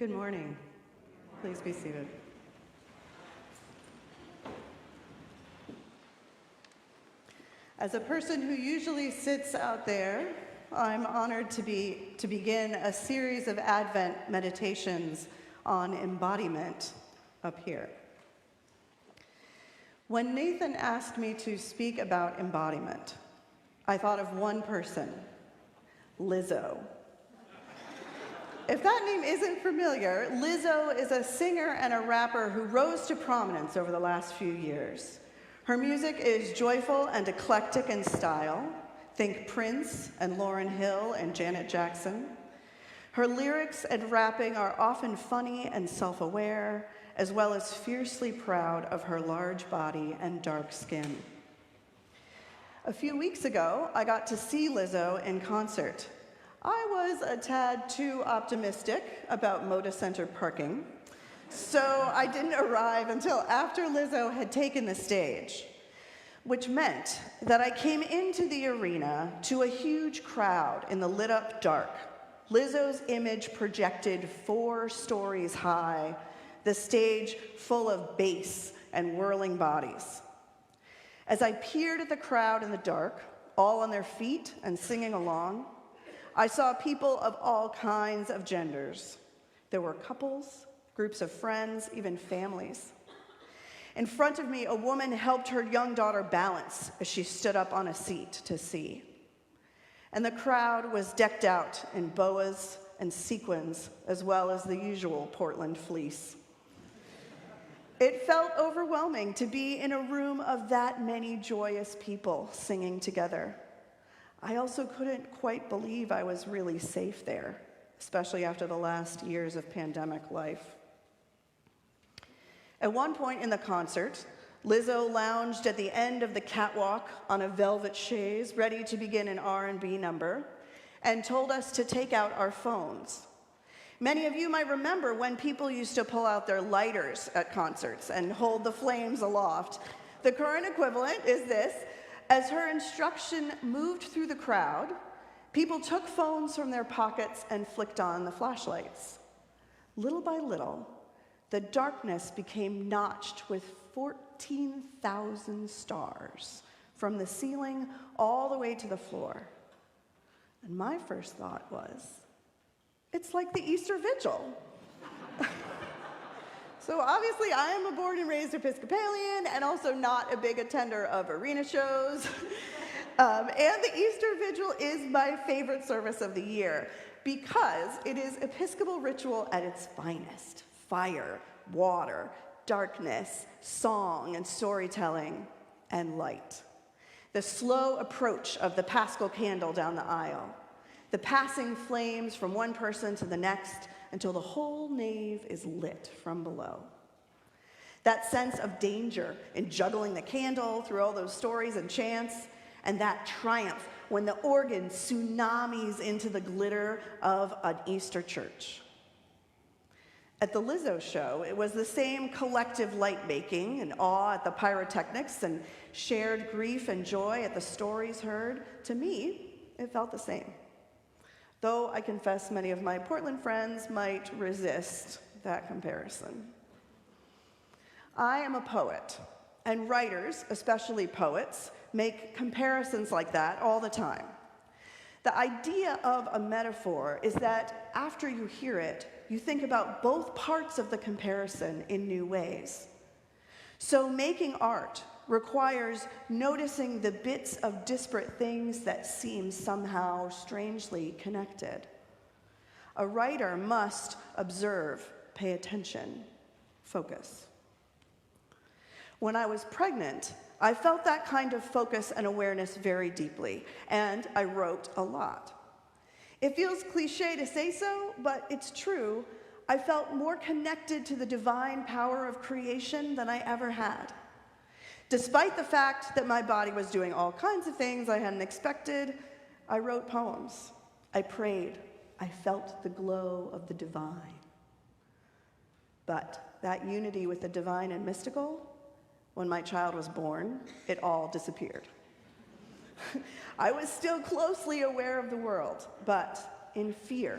Good morning. Please be seated. As a person who usually sits out there, I'm honored to begin a series of Advent meditations on embodiment up here. When Nathan asked me to speak about embodiment, I thought of one person, Lizzo. If that name isn't familiar, Lizzo is a singer and a rapper who rose to prominence over the last few years. Her music is joyful and eclectic in style. Think Prince and Lauryn Hill and Janet Jackson. Her lyrics and rapping are often funny and self-aware, as well as fiercely proud of her large body and dark skin. A few weeks ago, I got to see Lizzo in concert. I was a tad too optimistic about Moda Center parking, so I didn't arrive until after Lizzo had taken the stage, which meant that I came into the arena to a huge crowd in the lit-up dark. Lizzo's image projected 4 stories high, the stage full of bass and whirling bodies. As I peered at the crowd in the dark, all on their feet and singing along, I saw people of all kinds of genders. There were couples, groups of friends, even families. In front of me, a woman helped her young daughter balance as she stood up on a seat to see. And the crowd was decked out in boas and sequins, as well as the usual Portland fleece. It felt overwhelming to be in a room of that many joyous people singing together. I also couldn't quite believe I was really safe there, especially after the last years of pandemic life. At one point in the concert, Lizzo lounged at the end of the catwalk on a velvet chaise, ready to begin an R&B number, and told us to take out our phones. Many of you might remember when people used to pull out their lighters at concerts and hold the flames aloft. The current equivalent is this. As her instruction moved through the crowd, people took phones from their pockets and flicked on the flashlights. Little by little, the darkness became notched with 14,000 stars from the ceiling all the way to the floor. And my first thought was, it's like the Easter Vigil. So obviously I am a born and raised Episcopalian and also not a big attender of arena shows. And the Easter Vigil is my favorite service of the year because it is Episcopal ritual at its finest. Fire, water, darkness, song and storytelling, and light. The slow approach of the Paschal candle down the aisle. The passing flames from one person to the next until the whole nave is lit from below. That sense of danger in juggling the candle through all those stories and chants, and that triumph when the organ tsunamis into the glitter of an Easter church. At the Lizzo show, it was the same collective light-making and awe at the pyrotechnics and shared grief and joy at the stories heard. To me, it felt the same. Though I confess many of my Portland friends might resist that comparison. I am a poet, and writers, especially poets, make comparisons like that all the time. The idea of a metaphor is that after you hear it, you think about both parts of the comparison in new ways. So making art requires noticing the bits of disparate things that seem somehow strangely connected. A writer must observe, pay attention, focus. When I was pregnant, I felt that kind of focus and awareness very deeply, and I wrote a lot. It feels cliche to say so, but it's true. I felt more connected to the divine power of creation than I ever had. Despite the fact that my body was doing all kinds of things I hadn't expected, I wrote poems. I prayed. I felt the glow of the divine. But that unity with the divine and mystical, when my child was born, it all disappeared. I was still closely aware of the world, but in fear.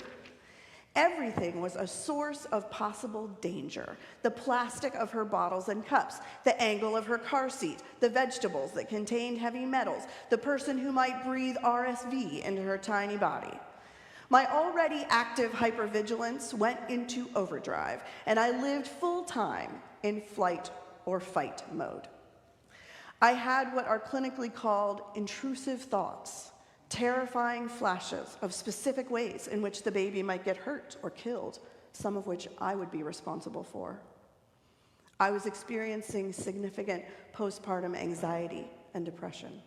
Everything was a source of possible danger. The plastic of her bottles and cups, the angle of her car seat, the vegetables that contained heavy metals, the person who might breathe RSV into her tiny body. My already active hypervigilance went into overdrive, and I lived full-time in flight or fight mode. I had what are clinically called intrusive thoughts, terrifying flashes of specific ways in which the baby might get hurt or killed, some of which I would be responsible for. I was experiencing significant postpartum anxiety and depression.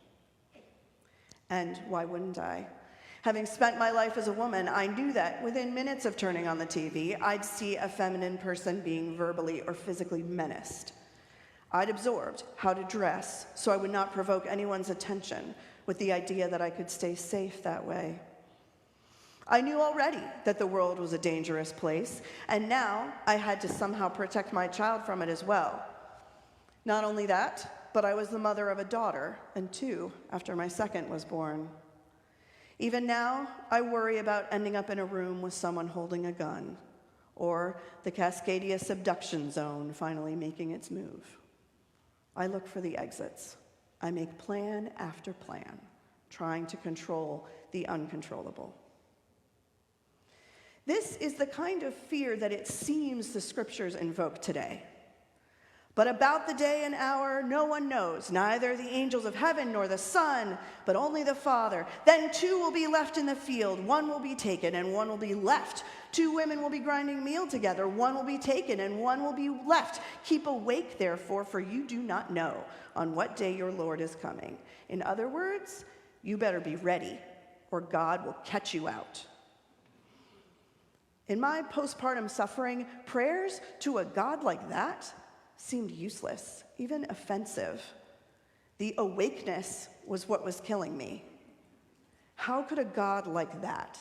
And why wouldn't I? Having spent my life as a woman, I knew that within minutes of turning on the TV, I'd see a feminine person being verbally or physically menaced. I'd absorbed how to dress so I would not provoke anyone's attention with the idea that I could stay safe that way. I knew already that the world was a dangerous place, and now I had to somehow protect my child from it as well. Not only that, but I was the mother of a daughter, and two after my second was born. Even now, I worry about ending up in a room with someone holding a gun, or the Cascadia subduction zone finally making its move. I look for the exits. I make plan after plan, trying to control the uncontrollable. This is the kind of fear that it seems the scriptures invoke today. But about the day and hour, no one knows, neither the angels of heaven nor the Son, but only the Father. Then two will be left in the field, one will be taken and one will be left. Two women will be grinding meal together, one will be taken and one will be left. Keep awake, therefore, for you do not know on what day your Lord is coming. In other words, you better be ready, or God will catch you out. In my postpartum suffering, prayers to a God like that seemed useless, even offensive. The awakeness was what was killing me. How could a God like that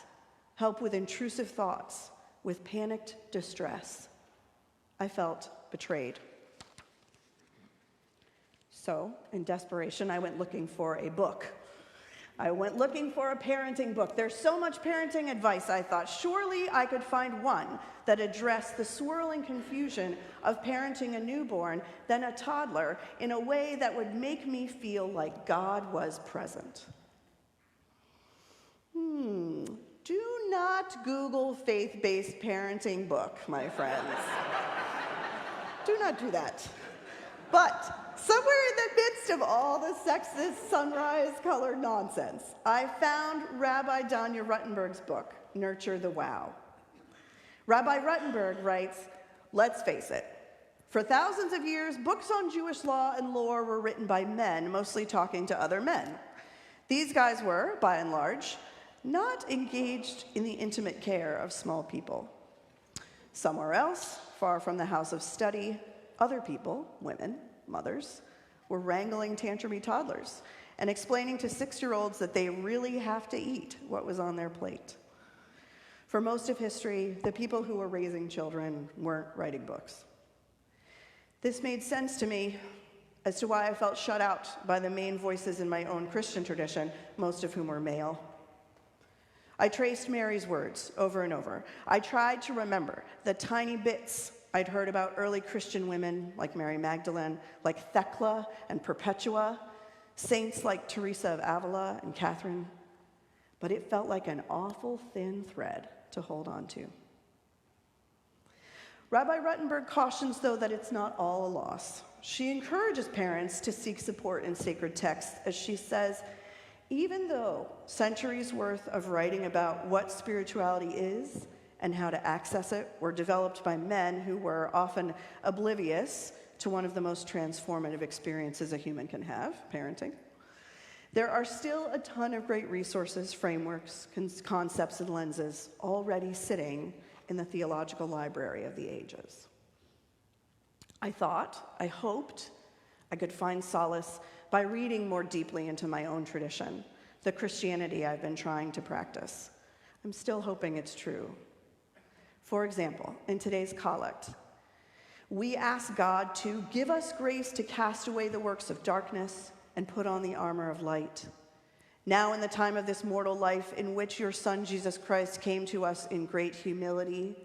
help with intrusive thoughts, with panicked distress? I felt betrayed. So, in desperation, I went looking for a book. I went looking for a parenting book. There's so much parenting advice, I thought. Surely I could find one that addressed the swirling confusion of parenting a newborn, then a toddler, in a way that would make me feel like God was present. Do not Google faith-based parenting book, my friends. Do not do that. But somewhere in the midst of all the sexist sunrise-colored nonsense, I found Rabbi Danya Ruttenberg's book, Nurture the Wow. Rabbi Ruttenberg writes, let's face it, for thousands of years, books on Jewish law and lore were written by men, mostly talking to other men. These guys were, by and large, not engaged in the intimate care of small people. Somewhere else, far from the house of study, other people, women, mothers, were wrangling tantrumy toddlers and explaining to 6-year-olds that they really have to eat what was on their plate. For most of history, the people who were raising children weren't writing books. This made sense to me as to why I felt shut out by the main voices in my own Christian tradition, most of whom were male. I traced Mary's words over and over. I tried to remember the tiny bits I'd heard about early Christian women like Mary Magdalene, like Thecla and Perpetua, saints like Teresa of Avila and Catherine, but it felt like an awful thin thread to hold on to. Rabbi Ruttenberg cautions, though, that it's not all a loss. She encourages parents to seek support in sacred texts, as she says, even though centuries worth of writing about what spirituality is and how to access it were developed by men who were often oblivious to one of the most transformative experiences a human can have, parenting, there are still a ton of great resources, frameworks, concepts, and lenses already sitting in the theological library of the ages. I hoped I could find solace by reading more deeply into my own tradition, the Christianity I've been trying to practice. I'm still hoping it's true. For example, in today's collect, we ask God to give us grace to cast away the works of darkness and put on the armor of light. Now in the time of this mortal life in which your Son Jesus Christ came to us in great humility.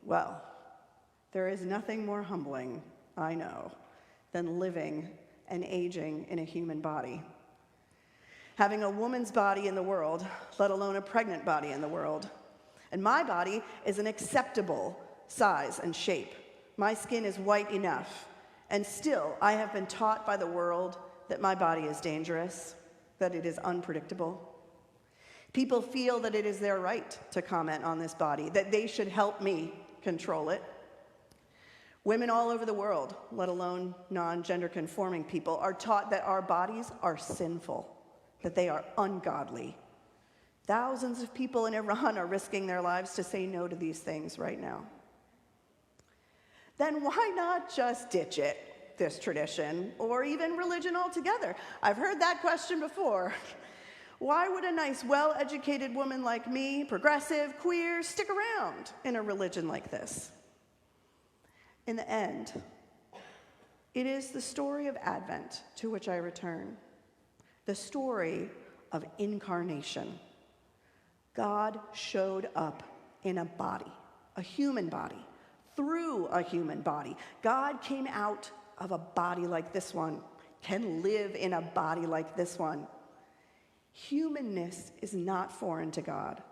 Well, there is nothing more humbling, I know, than living and aging in a human body. Having a woman's body in the world, let alone a pregnant body in the world. And my body is an acceptable size and shape. My skin is white enough. And still, I have been taught by the world that my body is dangerous, that it is unpredictable. People feel that it is their right to comment on this body, that they should help me control it. Women all over the world, let alone non-gender conforming people, are taught that our bodies are sinful, that they are ungodly. Thousands of people in Iran are risking their lives to say no to these things right now. Then why not just ditch it, this tradition, or even religion altogether? I've heard that question before. Why would a nice, well-educated woman like me, progressive, queer, stick around in a religion like this? In the end, it is the story of Advent to which I return, the story of incarnation. God showed up in a body, a human body, through a human body. God came out of a body like this one, can live in a body like this one. Humanness is not foreign to God,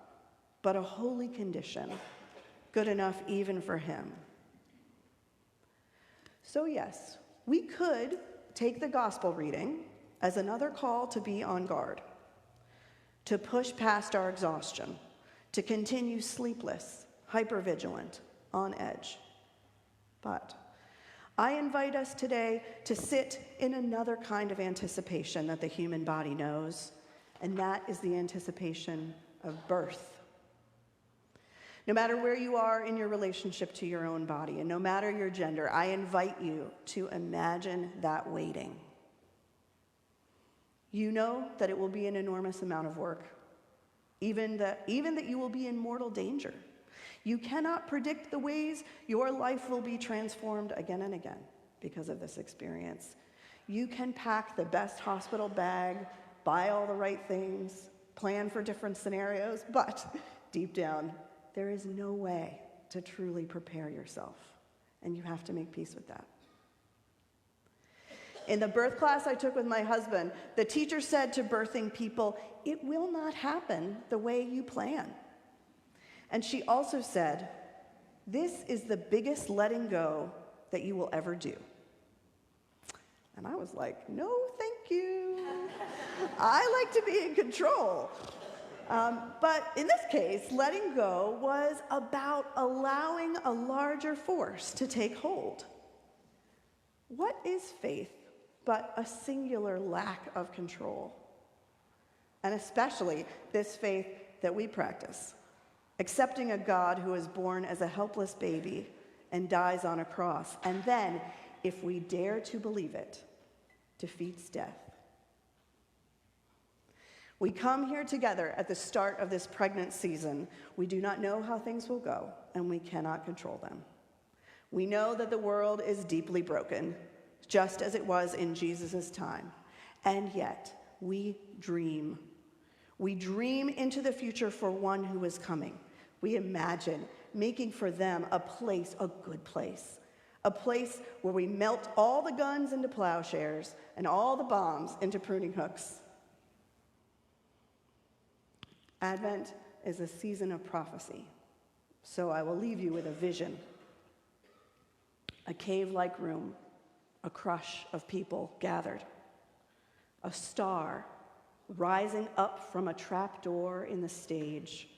but a holy condition, good enough even for him. So yes, we could take the gospel reading as another call to be on guard, to push past our exhaustion, to continue sleepless, hypervigilant, on edge. But I invite us today to sit in another kind of anticipation that the human body knows, and that is the anticipation of birth. No matter where you are in your relationship to your own body, and no matter your gender, I invite you to imagine that waiting. You know that it will be an enormous amount of work, even that you will be in mortal danger. You cannot predict the ways your life will be transformed again and again because of this experience. You can pack the best hospital bag, buy all the right things, plan for different scenarios, but deep down, there is no way to truly prepare yourself, and you have to make peace with that. In the birth class I took with my husband, the teacher said to birthing people, "It will not happen the way you plan." And she also said, "This is the biggest letting go that you will ever do." And I was like, "No, thank you. I like to be in control." But in this case, letting go was about allowing a larger force to take hold. What is faith but a singular lack of control? And especially this faith that we practice, accepting a God who is born as a helpless baby and dies on a cross, and then, if we dare to believe it, defeats death. We come here together at the start of this pregnant season. We do not know how things will go, and we cannot control them. We know that the world is deeply broken, just as it was in Jesus' time. And yet, we dream. We dream into the future for one who is coming. We imagine making for them a place, a good place, a place where we melt all the guns into plowshares and all the bombs into pruning hooks. Advent is a season of prophecy, so I will leave you with a vision. A cave-like room, a crush of people gathered. A star rising up from a trapdoor in the stage,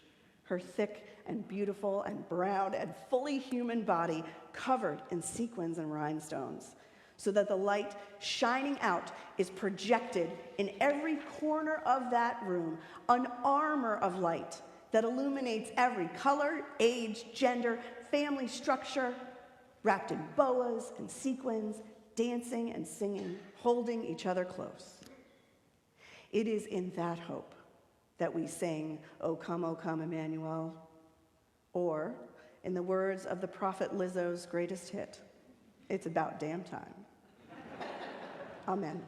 her thick and beautiful and brown and fully human body covered in sequins and rhinestones, so that the light shining out is projected in every corner of that room, an armor of light that illuminates every color, age, gender, family structure, wrapped in boas and sequins, dancing and singing, holding each other close. It is in that hope that we sing, O come, Emmanuel," or, in the words of the prophet Lizzo's greatest hit, "It's about damn time." Amen.